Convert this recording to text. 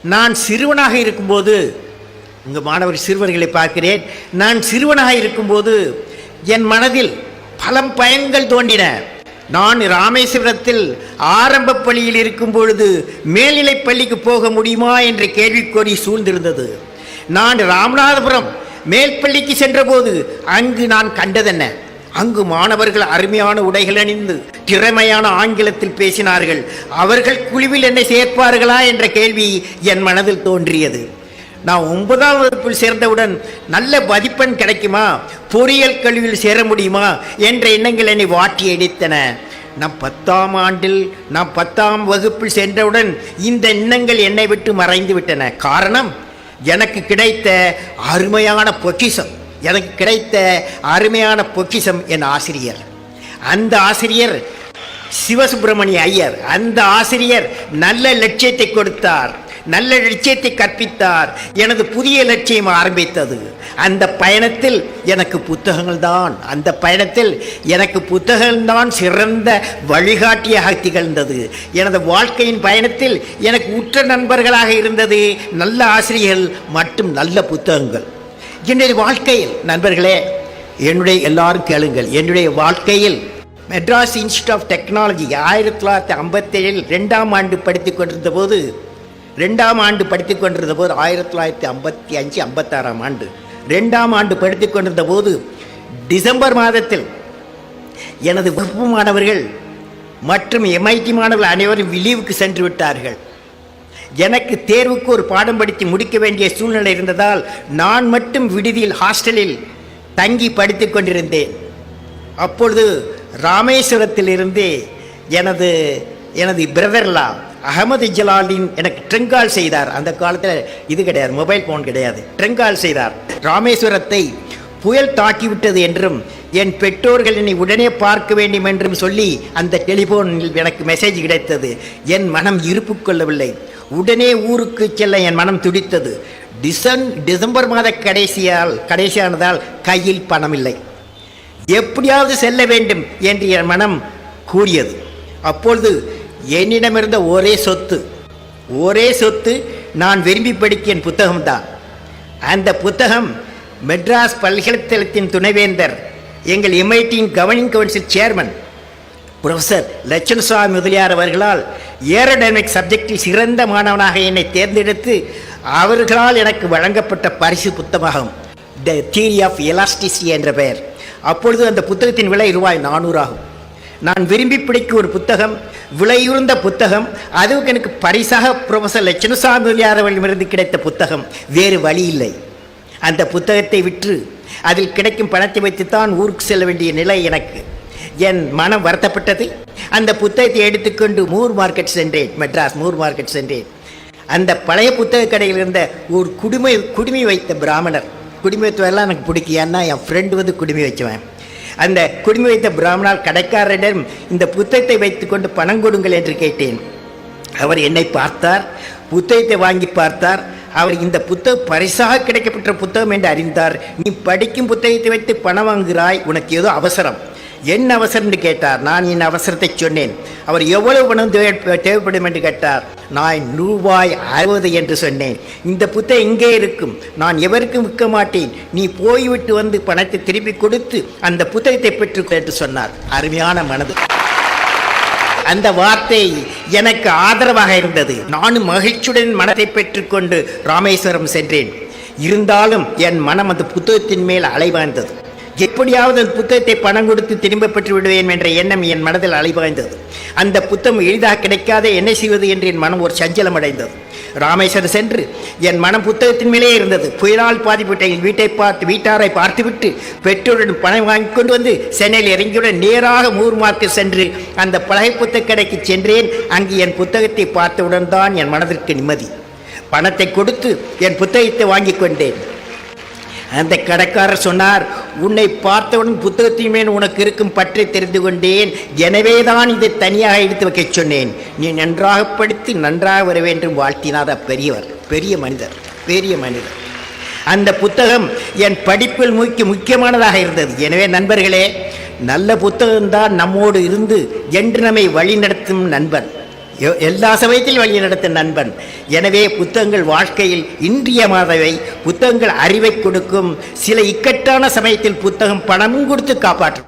நான் சிறுவனாக இருக்கும்போது, உங்கள் மாணவர் சிறுவர்களை பார்க்கிறேன். நான் சிறுவனாக இருக்கும்போது என் மனதில் பல பயங்கள் தோன்றின. நான் ராமேஸ்வரத்தில் ஆரம்ப பள்ளியில் இருக்கும் பொழுது மேல்நிலைப் பள்ளிக்கு போக முடியுமா என்ற கேள்விக்கோரி சூழ்ந்திருந்தது. நான் ராமநாதபுரம் மேல் பள்ளிக்கு சென்றபோது அங்கு நான் கண்டதென்ன? அங்கு மாணவர்கள் அருமையான உடைகள் அணிந்து திறமையான ஆங்கிலத்தில் பேசினார்கள். அவர்கள் குழுவில் என்னை சேர்ப்பார்களா என்ற கேள்வி என் மனதில் தோன்றியது. நான் 9ஆம் வகுப்பில் சேர்ந்தவுடன் நல்ல மதிப்பெண் கிடைக்குமா, பொறியியல் கல்வியில் சேர முடியுமா என்ற எண்ணங்கள் என்னை வாட்டி அடித்தன. நான் 10ஆம் வகுப்பில் சென்றவுடன் இந்த எண்ணங்கள் என்னை விட்டு மறைந்து விட்டன. காரணம், எனக்கு கிடைத்த அருமையான பொக்கிஷம் என் ஆசிரியர். அந்த ஆசிரியர் சிவசுப்பிரமணிய ஐயர். அந்த ஆசிரியர் நல்ல லட்சியத்தை கொடுத்தார், நல்ல லட்சியத்தை கற்பித்தார். எனது புதிய லட்சியம் ஆரம்பித்தது. அந்த பயணத்தில் எனக்கு புத்தகங்கள்தான் சிறந்த வழிகாட்டியாக திகழ்ந்தது. எனது வாழ்க்கையின் பயணத்தில் எனக்கு உற்ற நண்பர்களாக இருந்தது நல்ல ஆசிரியர்கள் மற்றும் நல்ல புத்தகங்கள். என்னுடைய வாழ்க்கையில் நண்பர்களே, எல்லாரும் கேளுங்கள், என்னுடைய வாழ்க்கையில் மெட்ராஸ் இன்ஸ்டியூட் ஆஃப் டெக்னாலஜி 1957 2ஆம் ஆண்டு படித்துக் கொண்டிருந்த போது 1955-56ஆம் ஆண்டு 2ஆம் ஆண்டு படித்துக் கொண்டிருந்த போது டிசம்பர் மாதத்தில் எனது வகுப்பு மாணவர்கள் மற்றும் MIT மாணவர்கள் அனைவரும் லீவுக்கு சென்று விட்டார்கள். எனக்கு தேர்வுக்கு ஒரு பாடம் படித்து முடிக்க வேண்டிய சூழ்நிலை இருந்ததால் நான் மட்டும் விடுதியில் ஹாஸ்டலில் தங்கி படித்துக் கொண்டிருந்தேன். அப்பொழுது ராமேஸ்வரத்திலிருந்து எனது பிரதர்லா அகமது ஜலாலின் எனக்கு ட்ரெங்கால் செய்தார். அந்த காலத்தில் இது கிடையாது, மொபைல் ஃபோன் கிடையாது. ட்ரெங்கால் செய்தார். ராமேஸ்வரத்தை புயல் தாக்கிவிட்டது என்றும் என் பெற்றோர்கள் என்னை உடனே பார்க்க வேண்டும் என்றும் சொல்லி அந்த டெலிஃபோனில் எனக்கு மெசேஜ் கிடைத்தது. என் மனம் இருப்பு கொள்ளவில்லை. உடனே ஊருக்கு செல்ல என் மனம் துடித்தது. டிசம்பர் மாத கடைசியானதால் கையில் பணம் இல்லை. எப்படியாவது செல்ல வேண்டும் என்று என் மனம் கூறியது. அப்பொழுது என்னிடமிருந்த ஒரே சொத்து நான் விரும்பி படிக்க என் புத்தகம்தான். அந்த புத்தகம் மெட்ராஸ் பல்கலைக்கழகத்தின் துணைவேந்தர், எங்கள் MITயின் governing council chairman professor Lakshmanaswami Mudaliar அவர்களால் ஏரோடைனமிக் சப்ஜெக்டில் சிறந்த மாணவனாக என்னை தேர்ந்தெடுத்து அவர்களால் எனக்கு வழங்கப்பட்ட பரிசு புத்தகம் த தியரி ஆஃப் எலாஸ்டிசிட்டி என்ற பெயர். அப்பொழுது அந்த புத்தகத்தின் விலை ₹400 ஆகும். நான் விரும்பி படிக்கும் ஒரு புத்தகம், விலையுறந்த புத்தகம். அதுவும் எனக்கு பரிசாக புரொஃபசர் லட்சுமணசாமி முதலியார் அவர்களிடமிருந்து கிடைத்த புத்தகம். வேறு வழி இல்லை. அந்த புத்தகத்தை விற்று அதில் கிடைக்கும் பணத்தை வைத்துத்தான் ஊருக்கு செல்ல வேண்டிய நிலை எனக்கு. என் மனம் வருத்தப்பட்டது. அந்த புத்தகத்தை எடுத்துக்கொண்டு மெட்ராஸ் மூர் மார்க்கெட் சென்றேன். அந்த பழைய புத்தக கடையில் இருந்த ஒரு குடுமி வைத்த பிராமணர், குடுமி வைத்தவெல்லாம் எனக்கு பிடிக்கும், ஏன்னா என் ஃப்ரெண்டு குடுமி வைச்சுவேன். அந்த குடுமி வைத்த பிராமணர் கடைக்காரரிடம் இந்த புத்தகத்தை வைத்துக்கொண்டு பணம் கொடுங்கள் என்று கேட்டேன். அவர் என்னை பார்த்தார், புத்தகத்தை வாங்கி பார்த்தார். அவர் இந்த புத்தகம் பரிசாக கிடைக்கப்பட்ட புத்தகம் என்று அறிந்தார். நீ படிக்கும் புத்தகத்தை வைத்து பணம் வாங்குகிறாய், உனக்கு ஏதோ அவசரம். என்ன அவசரம் என்று கேட்டார். நான் என் அவசரத்தை சொன்னேன். அவர் எவ்வளவு பணம் தேவைப்படும் என்று கேட்டார். நான் ₹60 என்று சொன்னேன். இந்த புத்தகம் இங்கே இருக்கும், நான் எவருக்கும் விற்க மாட்டேன், நீ போய்விட்டு வந்து பணத்தை திருப்பி கொடுத்து அந்த புத்தகத்தை பெற்றுக்கொள் என்று சொன்னார். அருமையான மனது. அந்த வார்த்தை எனக்கு ஆதரவாக இருந்தது. நானும் மகிழ்ச்சியுடன் மனத்தை பெற்றுக்கொண்டு ராமேஸ்வரம் சென்றேன். இருந்தாலும் என் மனம் அந்த புத்தகத்தின் மேல் அலைவாய்ந்தது. எப்படியாவது அந்த புத்தகத்தை பணம் கொடுத்து திரும்ப பெற்று விடுவேன் என்ற எண்ணம் என் மனதில் அலைவாய்ந்தது. அந்த புத்தகம் எளிதாக கிடைக்காத என்ன செய்வது என்று என் மனம் ஒரு சஞ்சலம் அடைந்தது. ராமேஸ்வரம் சென்று என் மனம் புத்தகத்தின் மேலே இருந்தது. புயலால் பாதிப்பட்ட என் வீட்டாரை பார்த்துவிட்டு பெற்றோருடன் பணம் வாங்கி கொண்டு வந்து சென்னையில் இறங்கியுடன் நேராக மூர் மார்க்கெட் சென்று அந்த பழைய புத்தக கடைக்கு சென்றேன். அங்கு என் புத்தகத்தை பார்த்தவுடன் தான் என் மனதிற்கு நிம்மதி. பணத்தை கொடுத்து என் புத்தகத்தை வாங்கி கொண்டேன். அந்த கடைக்காரர் சொன்னார், உன்னை பார்த்தவுடன் புத்தகத்தின் மேல் உனக்கு இருக்கும் பற்றி தெரிந்து கொண்டேன், எனவே தான் இதை தனியாக எடுத்து வைக்க சொன்னேன். நீ நன்றாக படித்து நன்றாக வர வேண்டும் வாழ்த்தினார் பெரிய மனிதர். அந்த புத்தகம் என் படிப்பில் முக்கியமானதாக இருந்தது. எனவே நண்பர்களே, நல்ல புத்தகம்தான் நம்மோடு இருந்து என்று நம்மை வழிநடத்தும் நண்பன். எல்லா சமயத்திலும் வழி நடத்தும் நண்பன். எனவே புத்தகங்கள் வாழ்க்கையில் இன்றியமாதவை. புத்தகங்கள் அறிவை கொடுக்கும். சில இக்கட்டான சமயத்தில் புத்தகம் பணமும் கொடுத்து காப்பாற்றும்.